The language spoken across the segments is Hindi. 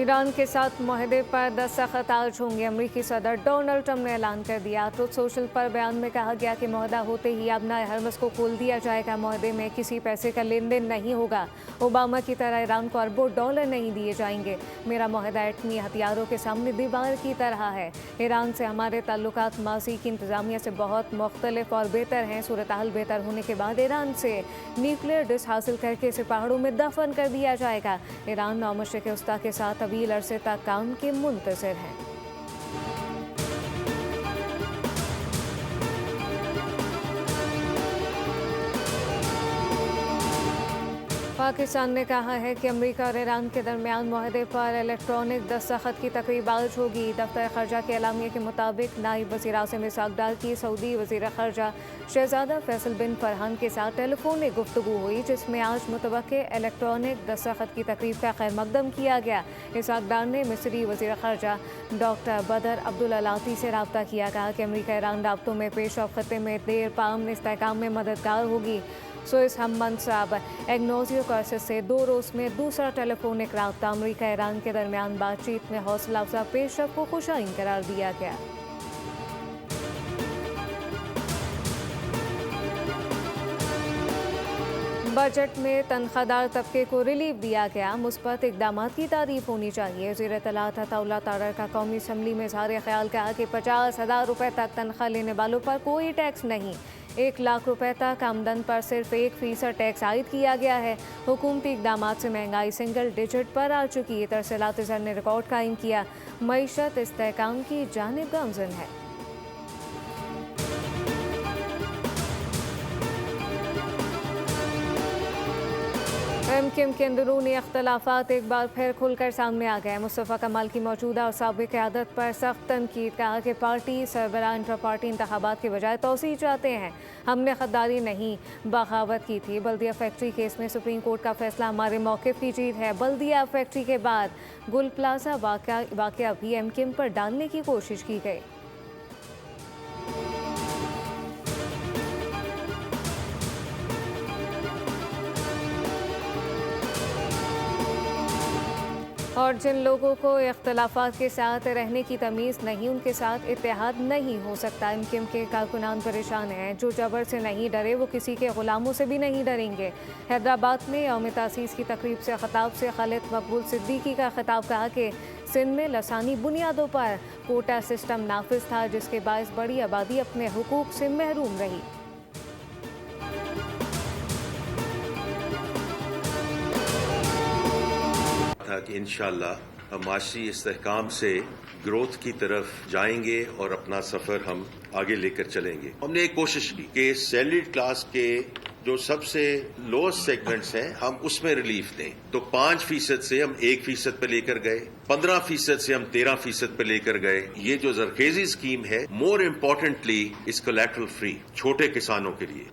ईरान के साथ मुआहदे पर दस्तखत आज होंगे। अमरीकी सदर डोनाल्ड ट्रंप ने ऐलान कर दिया। ट्रुथ सोशल पर बयान में कहा गया कि मुआहदा होते ही अबनाए हरमस को खोल दिया जाएगा। मुआहदे में किसी पैसे का लेन देन नहीं होगा। ओबामा की तरह ईरान को अरबों डॉलर नहीं दिए जाएंगे। मेरा मुआहदा एटमी हथियारों के सामने दीवार की तरह है। ईरान से हमारे ताल्लुकात माजी की इंतजामिया से बहुत मुख्तलिफ और बेहतर हैं। सूरत हाल बेहतर होने के बाद ईरान से न्यूक्लियर डिस्क हासिल करके इसे पहाड़ों में दफन कर दिया जाएगा। ईरान नौ मशरिक़ वस्ता के साथ तवील अरसे तक काम के मुंतज़िर हैं। पाकिस्तान ने कहा है कि अमेरिका और ईरान के दरमियान मुआहदे पर इलेक्ट्रॉनिक दस्तखत की तकरीब आज होगी। दफ्तर खर्जा के एलामिया के मुताबिक नायब वज़ीर आज़म इसहाक़ डार की सऊदी वज़ीर खर्जा शहजादा फैसल बिन फरहान के साथ टेलीफोनिक गुफ्तगू हुई, जिसमें आज मुतवक्के इलेक्ट्रॉनिक दस्तखत की तकरीब का खैर मकदम किया गया। इसहाक़ डार ने मिस्री वज़ीर खर्जा डॉक्टर बदर अब्दुल अलाती से रब्ता किया। कहा कि अमेरिका ईरान राब्तों में पेशरफ़्त ख़त्ते में देर पाम इस्तेहकाम में मददगार होगी। सोइस हममंद साहब एग्नोजियो कर्सिस से 2 रोज़ में दूसरा टेलीफोनिक रब्ता अमरीका ईरान के दरमियान बातचीत में हौसला अफजा पेशरफ़्त को खुशाइन करार दिया गया। बजट में तनख्वाहदार तबके को रिलीफ दिया गया। मुस्बत इकदाम की तारीफ होनी चाहिए। वज़ीर इत्तलात अताउल्लाह तारर का कौमी असम्बली में इज़हार ख्याल कहा कि 50,000 रुपये तक तनख्वाह लेने वालों पर कोई टैक्स नहीं। 1 लाख रुपए तक आमदन पर सिर्फ 1% टैक्स आयद किया गया है। हुकूमती इकदाम से महंगाई सिंगल डिजिट पर आ चुकी है। तरसलात ज़र ने रिकॉर्ड कायम किया। मईशत इस्तेहकाम की जानिब गामज़न है। एमक्यूएम के अंदरूनी अख्तलाफात एक बार फिर खुलकर सामने आ गए। मुस्तफ़ा कमाल की मौजूदा और साबिक़ क़यादत पर सख्त तनकीद। कहा कि पार्टी सरबराह इंटर पार्टी इंतखाबात के बजाय तोसी चाहते हैं। हमने खद्दारी नहीं बगावत की थी। बल्दिया फैक्ट्री केस में सुप्रीम कोर्ट का फैसला हमारे मौक़िफ़ की जीत है। बल्दिया फैक्ट्री के बाद गुल प्लाजा वाक़या भी एमक्यूएम पर डालने की कोशिश की गई। और जिन लोगों को इख्तलाफात के साथ रहने की तमीज़ नहीं, उनके साथ इत्तेहाद नहीं हो सकता। एमक्यूएम के कारकुनान परेशान हैं। जो जबर से नहीं डरे वो किसी के ग़ुलामों से भी नहीं डरेंगे। हैदराबाद में यौम तासीस की तकरीब से खिताब से खालिद मकबूल सिद्दीकी का खिताब। कहा कि सिंध में लसानी बुनियादों पर कोटा सिस्टम नाफिज था, जिसके बायस बड़ी आबादी अपने हुकूक से महरूम रही। कि इंशाअल्लाह हम माशी इस्तेहकाम से ग्रोथ की तरफ जाएंगे और अपना सफर हम आगे लेकर चलेंगे। हमने एक कोशिश की कि सैलरीड क्लास के जो सबसे लोएस्ट सेगमेंट्स हैं हम उसमें रिलीफ दें। तो 5% से हम 1% पे लेकर गए, 15% से हम 13% पे लेकर गए। ये जो जरखेजी स्कीम है, मोर इम्पोर्टेंटली इस कोलैटरल फ्री छोटे किसानों के लिए।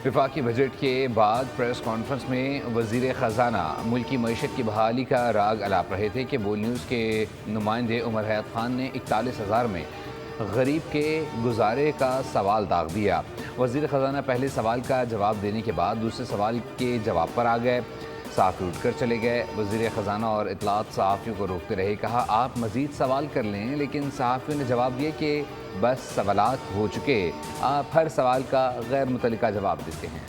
वफाकी बजट के बाद प्रेस कॉन्फ्रेंस में वज़ीर ख़जाना मुल्की मईशत की बहाली का राग अलाप रहे थे कि बोल न्यूज़ के नुमाइंदे उमर हयात खान ने 41,000 में गरीब के गुजारे का सवाल दाग दिया। वज़ीर ख़जाना पहले सवाल का जवाब देने के बाद दूसरे सवाल के जवाब पर आ गए। सहाफ़ी उठकर चले गए। वज़ीर ख़जाना और इत्तलात सहाफ़ियों को रोकते रहे। कहा आप मज़ीद सवाल कर लें, लेकिन सहाफ़ियों ने जवाब दिया कि बस सवालात हो चुके, आप हर सवाल का गैर मुतल्लिका जवाब देते हैं।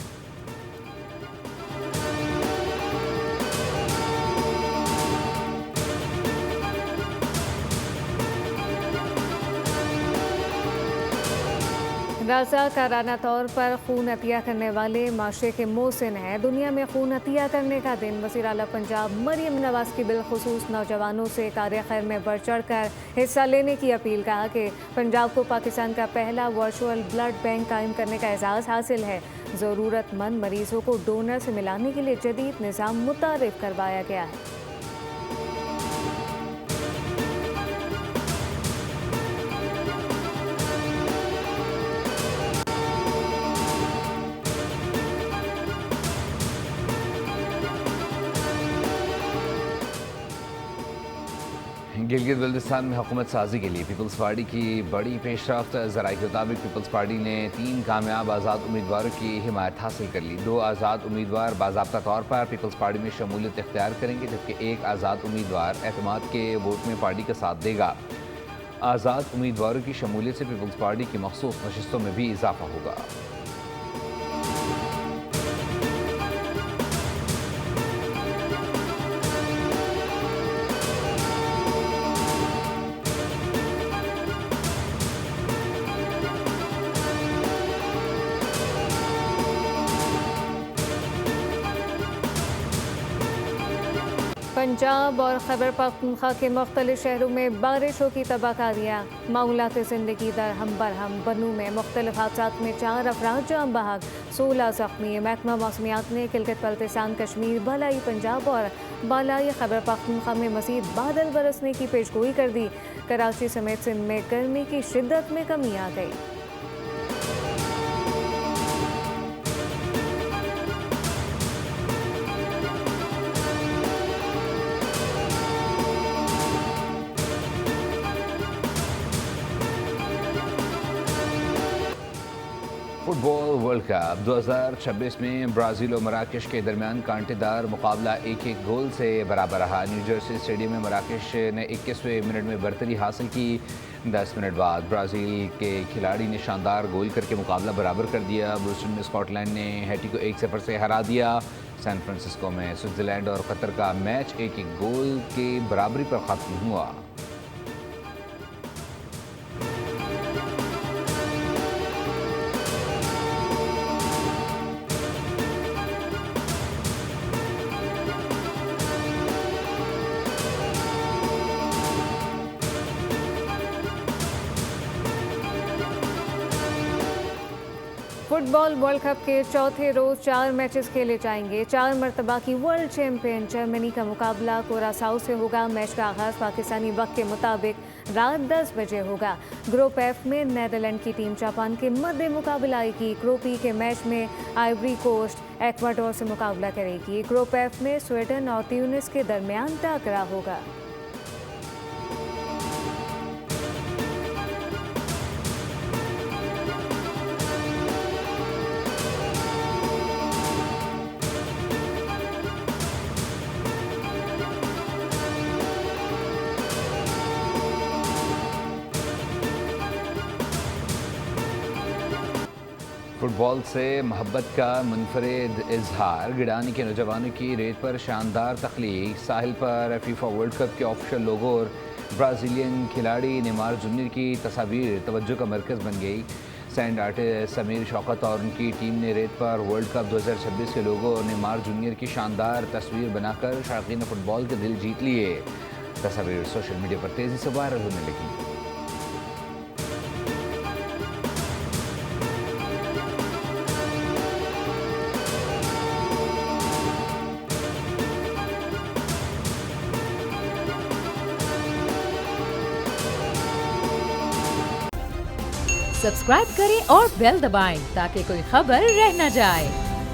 रज़ाकाराना तौर पर खून अतिया करने वाले माशरे के मोहसिन हैं। दुनिया में खून अतिया करने का दिन। वज़ीर आला पंजाब मरियम नवाज़ की बिलखुसूस नौजवानों से कार्य खैर में बढ़ चढ़ कर हिस्सा लेने की अपील। कहा कि पंजाब को पाकिस्तान का पहला वर्चुअल ब्लड बैंक कायम करने का एजाज़ हासिल है। ज़रूरतमंद मरीज़ों को डोनर से मिलाने के लिए जदीद निज़ाम मुतारिफ करवाया गया है। गिलगित बल्तिस्तान में हुकूमत साजी के लिए पीपल्स पार्टी की बड़ी पेशरफ्त। ज़राए के मुताबिक पीपल्स पार्टी ने 3 कामयाब आज़ाद उम्मीदवारों की हिमायत हासिल कर ली। 2 आज़ाद उम्मीदवार बाज़ाब्ता तौर पर पीपल्स पार्टी में शमूलियत इख्तियार करेंगे, जबकि 1 आज़ाद उम्मीदवार एतमाद के वोट में पार्टी का साथ देगा। आज़ाद उम्मीदवारों की शमूलियत से पीपल्स पार्टी की मखसूस नशिस्तों में भी इजाफा होगा। पंजाब और खैबर पख्तूनख्वा के मुख्तलिफ शहरों में बारिशों की तबाहकारियाँ। मामूलात ज़िंदगी दरहम बरहम। बनू में मुख्तलिफ हादसात में 4 अफराद जान बहक, 16 ज़ख्मी। महकमा मौसमियात ने गिलगित बल्तिस्तान, कश्मीर, बालाई पंजाब और बालाई खैबर पख्तूनख्वा में मज़ीद बादल बरसने की पेशगोई कर दी। कराची समेत सिंध में गर्मी की शिद्दत में कमी आ गई। फुटबॉल वर्ल्ड कप 2026 में ब्राज़ील और मराकश के दरमियान कांटेदार मुकाबला 1-1 गोल से बराबर रहा। न्यू जर्सी स्टेडियम में मराकश ने 21वें मिनट में बरतरी हासिल की। 10 मिनट बाद ब्राज़ील के खिलाड़ी ने शानदार गोल करके मुकाबला बराबर कर दिया। बोस्टन में स्कॉटलैंड ने हैटी को 1-0 से हरा दिया। सैन फ्रांसिस्को में स्विट्ज़रलैंड और कतर का मैच 1-1 गोल के बराबरी पर ख़त्म हुआ। फुटबॉल वर्ल्ड कप के चौथे रोज 4 मैचेस खेले जाएंगे। 4 मरतबा की वर्ल्ड चैंपियन जर्मनी का मुकाबला कोरासाओ से होगा। मैच का आगाज़ पाकिस्तानी वक्त के मुताबिक रात 10 बजे होगा। ग्रुप एफ में नीदरलैंड की टीम जापान के मध्य मुकाबला आएगी। ग्रुप ई के मैच में आइवरी कोस्ट एक्वाडोर से मुकाबला करेगी। ग्रुप एफ में स्वीडन और ट्यूनिस के दरमियान टकरा होगा। फुटबॉल से मोहब्बत का मुनफरिद इजहार। गिडानी के नौजवानों की रेत पर शानदार तख्लीक। साहिल पर फीफा वर्ल्ड कप के ऑफिशियल लोगो और ब्राज़ीलियन खिलाड़ी नेमार जूनियर की तस्वीर तवज्जो का मरकज़ बन गई। सैंड आर्टिस्ट समीर शौकत और उनकी टीम ने रेत पर वर्ल्ड कप 2026 के लोगो और नेमार जूनियर की शानदार तस्वीर बनाकर शौकीन फुटबॉल के दिल जीत लिए। तस्वीर सोशल मीडिया पर तेज़ी से वायरल होने लगी। सब्सक्राइब करें और बेल दबाएं ताकि कोई खबर रह न जाए।